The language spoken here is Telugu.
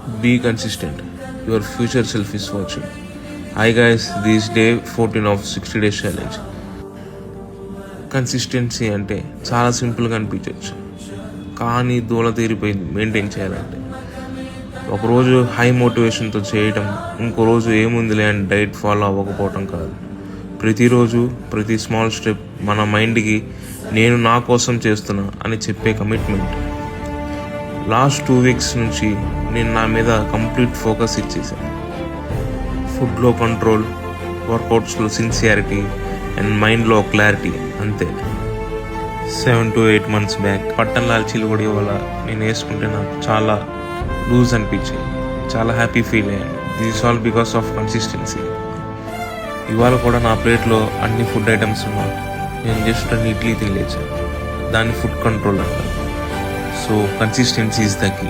Be consistent. Your future self is watching. Hi guys, this is day 14 of 60 days challenge. Consistency అంటే చాలా సింపుల్గా అనిపించవచ్చు, కానీ దూల తీరిపోయింది మెయింటైన్ చేయాలంటే. ఒకరోజు హై మోటివేషన్తో చేయటం, ఇంకో రోజు ఏముందిలే అని డైట్ ఫాలో అవ్వకపోవటం కాదు. ప్రతిరోజు ప్రతి స్మాల్ స్టెప్ మన మైండ్కి నేను నా కోసం చేస్తున్నా అని చెప్పే కమిట్మెంట్. లాస్ట్ 2 weeks నుంచి నేను నా మీద కంప్లీట్ ఫోకస్ ఇచ్చేసాను. ఫుడ్లో కంట్రోల్, వర్కౌట్స్లో సిన్సియారిటీ అండ్ మైండ్లో క్లారిటీ, అంతే. 7 to 8 months బ్యాక్ పట్టన్ లాల్చీలు కూడా ఇవాళ నేను వేసుకుంటే నాకు చాలా లూజ్ అనిపించాయి, చాలా హ్యాపీ ఫీల్ అయ్యాను. This all because of consistency. ఇవాళ కూడా నా ప్లేట్లో అన్ని ఫుడ్ ఐటమ్స్ ఉన్నాయి, నేను జస్ట్ అన్ని ఇడ్లీ తినలేచాను. దాన్ని ఫుడ్ కంట్రోల్ అంటారు. So consistency is the key.